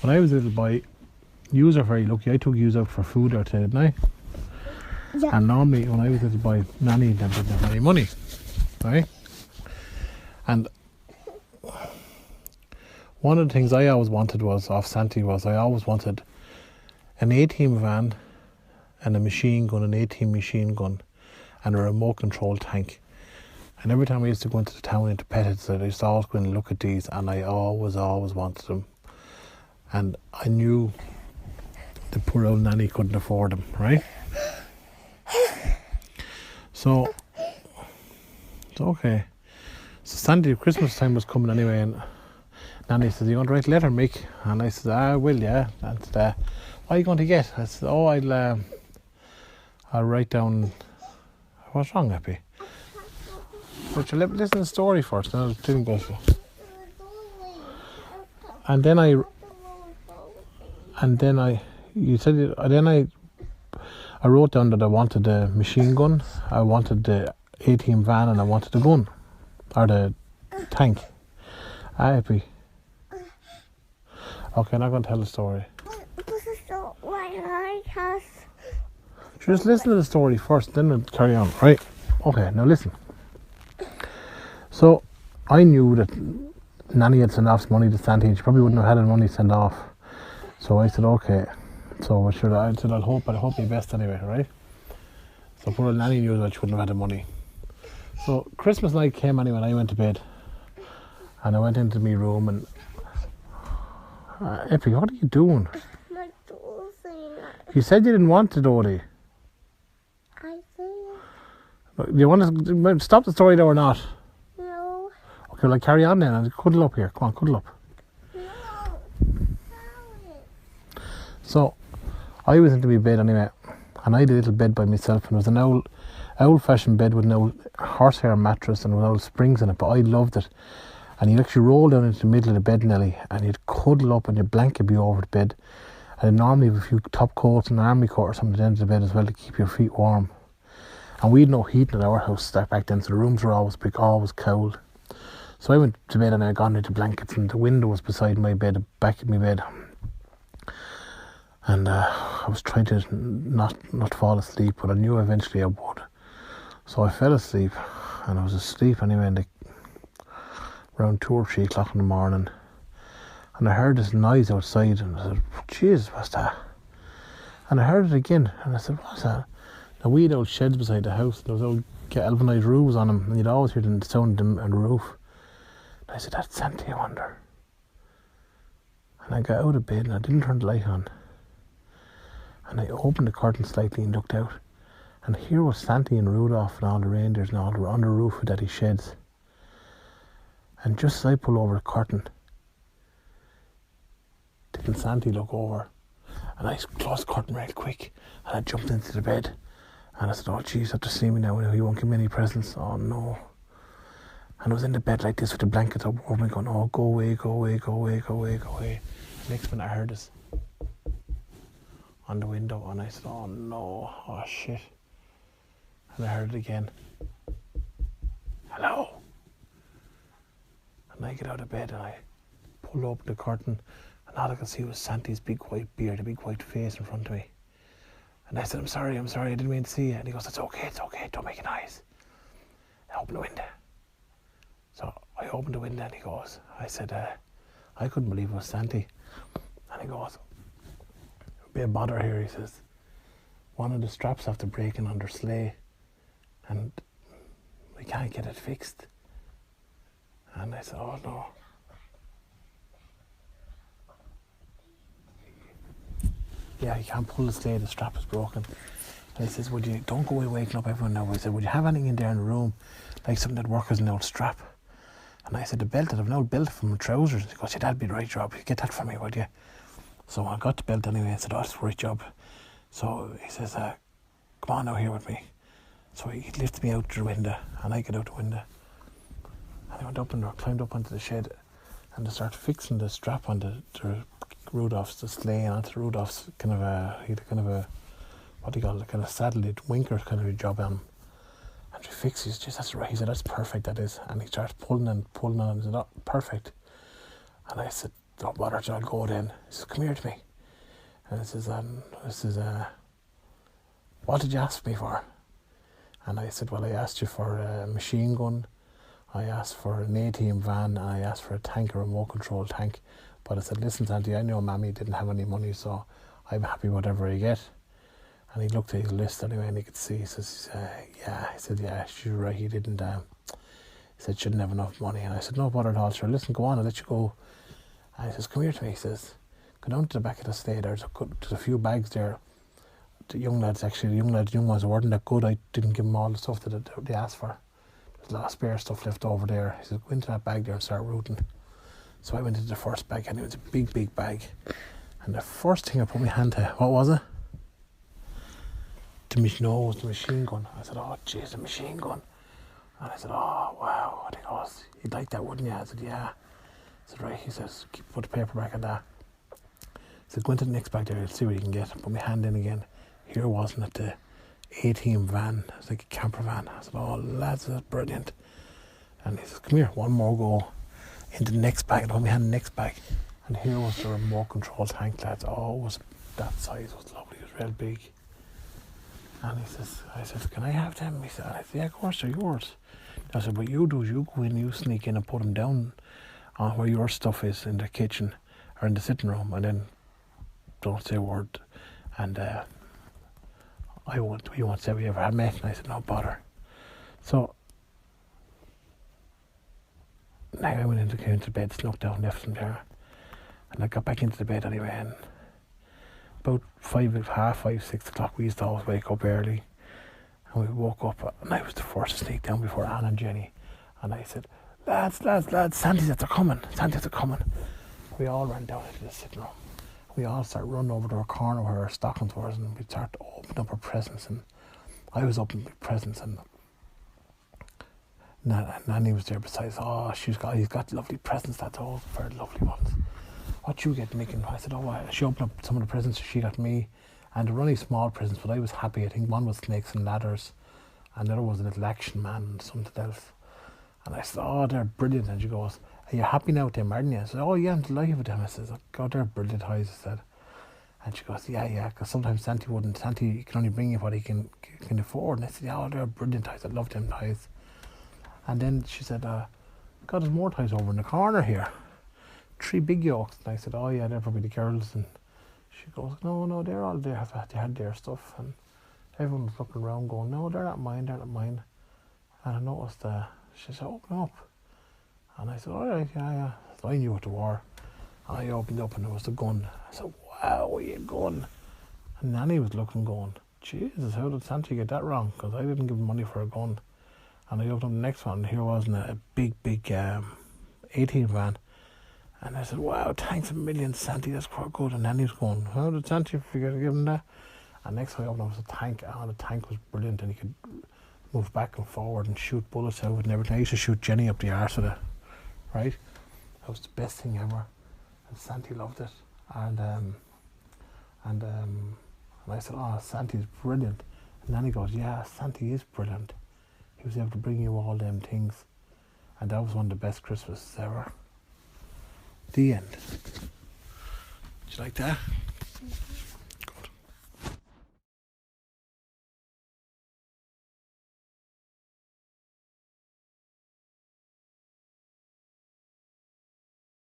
When I was a little boy, yous are very lucky. I took yous out for food or two, didn't I? Yeah. And normally, when I was a little boy, Nanny never didn't have any money, right? And one of the things I always wanted was, off Santy, was I always wanted an A-team van and a machine gun, an A-team machine gun, and a remote control tank. And every time I used to go into the town into Pettit, I used to always go and look at these, and I always wanted them. And I knew the poor old Nanny couldn't afford them, right? So, it's okay. So Sandy, Christmas time was coming anyway, and Nanny says, "You want to write a letter, Mick?" And I said, "I will, yeah." And what are you going to get? I said, "Oh, I'll write down." What's wrong, Eppie? But you listen to the story first, and I'll didn't go for. And then I, I wrote down that I wanted a machine gun, I wanted the A-team van, and I wanted the gun, or the tank. Eppie. Okay, I'm not going to tell the story. Just listen to the story first, then we'll carry on, right? Okay, now listen. So, I knew that Nanny had sent off money to Santy, and she probably wouldn't have had any money sent off. So I said, okay. So I said, I'll hope my best anyway, right? So poor old Nanny knew that she wouldn't have had the money. So Christmas night came anyway, and I went to bed. And I went into my room, and Eppie, what are you doing? My doll's saying that. You said you didn't want it, Odie. I said Do you want to stop the story now or not? no. Okay, well, I'll carry on then and cuddle up here. Come on, cuddle up. No. So, I was into my bed anyway, and I had a little bed by myself, and it was an old-fashioned bed with an old horsehair mattress and with old springs in it, but I loved it. And you'd actually roll down into the middle of the bed, Nellie, and you'd cuddle up and your blanket be over the bed. And normally have a few top coats and an army coat or something at the end of the bed as well to keep your feet warm. And we had no heating at our house back then, so the rooms were always big, always cold. So I went to bed and I got into blankets, and the window was beside my bed, the back of my bed. And I was trying to not fall asleep, but I knew eventually I would. So I fell asleep, and I was asleep anyway, and around 2 or 3 o'clock in the morning. And I heard this noise outside, and I said, "Jesus, what's that?" And I heard it again, and I said, "What's that?" Now we had old sheds beside the house, and there was old galvanised roofs on them, and you'd always hear the sound of them on the roof. And I said, "That's Santy, I wonder." And I got out of bed, and I didn't turn the light on. And I opened the curtain slightly and looked out, and here was Santy and Rudolph and all the reindeers and all on the roof of Daddy's sheds. And just as I pull over the curtain, didn't Santy look over? And I closed the curtain real quick, and I jumped into the bed, and I said, "Oh jeez, have to see me now, he won't give me any presents, oh no." And I was in the bed like this with the blankets up over me going, "Oh, go away, go away, go away, go away, go away." Next minute I heard this on the window, and I said, "Oh no, oh shit." And I heard it again. "Hello." And I get out of bed and I pull open the curtain, and all I could see was Santy's big white beard, a big white face in front of me. And I said, I'm sorry, I didn't mean to see you." And he goes, it's okay, don't make a noise. I opened the window. So I opened the window, and he goes, I said, I couldn't believe it was Santy. And he goes, "There'll be a bother here," he says. "One of the straps after breaking under Sleigh, and we can't get it fixed." And I said, "Oh no." "Yeah, you can't pull the sleigh, the strap is broken." And he says, "Don't go away waking up everyone now." I said, "Would you have anything in there in the room, like something that works as an old strap?" And I said, "The belt, I'd have an old belt from my trousers." He goes, "Yeah, that'd be the right job. You get that for me, would you?" So I got the belt anyway. I said, "Oh, that's the right job." So he says, "Come on now here with me." So he lifted me out the window, and I get out the window. And I went up and climbed up onto the shed, and they started fixing the strap on the Rudolph's, the sleigh, and onto the Rudolph's he had a what do you call it, kind of saddle, winker kind of a job on him. And she fixed it. He said, "That's right." He said, "That's perfect, that is." And he started pulling on, and he said, "Oh, perfect." And I said, don't bother, I'll go then. He says, come here to me. And I says, what did you ask me for? And I said, well, I asked you for a machine gun, I asked for an 18 van, and I asked for a tank, a remote control tank. But I said, listen, Santy, I know Mammy didn't have any money, so I'm happy whatever I get. And he looked at his list anyway, and he could see. He says, yeah. He said, yeah, she's right. He didn't. He said, shouldn't have enough money. And I said, no bother at all, sir. Listen, go on, I'll let you go. And he says, come here to me. He says, go down to the back of the sleigh. There's a few bags there. The young ones weren't that good. I didn't give them all the stuff that they asked for. There's a lot of spare stuff left over there. He said, go into that bag there and start rooting. So I went into the first bag, and it was a big, big bag. And the first thing I put my hand to, what was it? It was the machine gun. I said, oh, jeez, the machine gun. And I said, oh, wow. I think, oh, you'd like that, wouldn't you? I said, yeah. I said, right. He says, put the paper back on that. He said, go into the next bag there, see what you can get. Put my hand in again. Here wasn't it, the 18 van. It was like a camper van. I said, oh, lads, that's brilliant. And he says, come here, one more go. Into the next bag. And put my hand in the next bag. And here was the remote control tank, lads. Oh, it was that size. It was lovely. It was real big. And I said, can I have them? He said, yeah, of course, they're yours. I said, what you do is you go in, you sneak in and put them down on where your stuff is in the kitchen or in the sitting room, and then don't say a word. And we won't say we ever had met. And I said, no bother. So now I went into bed, snuck down, left them there. And I got back into the bed anyway, and about 5:30, 6 o'clock, we used to always wake up early. And we woke up, and I was the first to sneak down before Anne and Jenny. And I said, lads, Santy's at the coming. We all ran down into the sitting room. We all started running over to our corner where our stockings were, and we started opening up our presents. And I was opening my presents, and Nanny was there beside us. Oh, he's got lovely presents, that's all very lovely ones. What you get, Mick? And I said, she opened up some of the presents she got me, and they were only small presents, but I was happy. I think one was snakes and ladders, and the other was a little action man and something else. And I said, oh, they're brilliant. And she goes, are you happy now with them, aren't you? I said, oh yeah, I'm delighted with them. I said, oh God, they're brilliant toys, I said. And she goes, yeah, because sometimes Santy can only bring you what he can afford. And I said, yeah, oh, they're brilliant toys, I love them toys. And then she said, God, there's more toys over in the corner here. 3 big yolks. And I said, oh yeah, they're probably the girls. And she goes, no, they're all there. They had their stuff. And everyone was looking around going, no, they're not mine. And I noticed, she said, open up. And I said, all right, yeah. So I knew what they were. And I opened up, and there was the gun. I said, wow, a gun. And Nanny was looking going, Jesus, how did Santy get that wrong? Because I didn't give him money for a gun. And I opened up the next one, and here wasn't a big 18 van. And I said, wow, thanks a million, Santy, that's quite good. And Nanny was going, how did Santy figure to give him that? And next time I opened up was a tank, and the tank was brilliant, and he could move back and forward and shoot bullets out and everything. I used to shoot Jenny up the arse with it, right? That was the best thing ever. And Santy loved it. And I said, oh, Santy's brilliant. And Nanny goes, yeah, Santy is brilliant. He was able to bring you all them things. And that was one of the best Christmases ever. The end. Did you like that?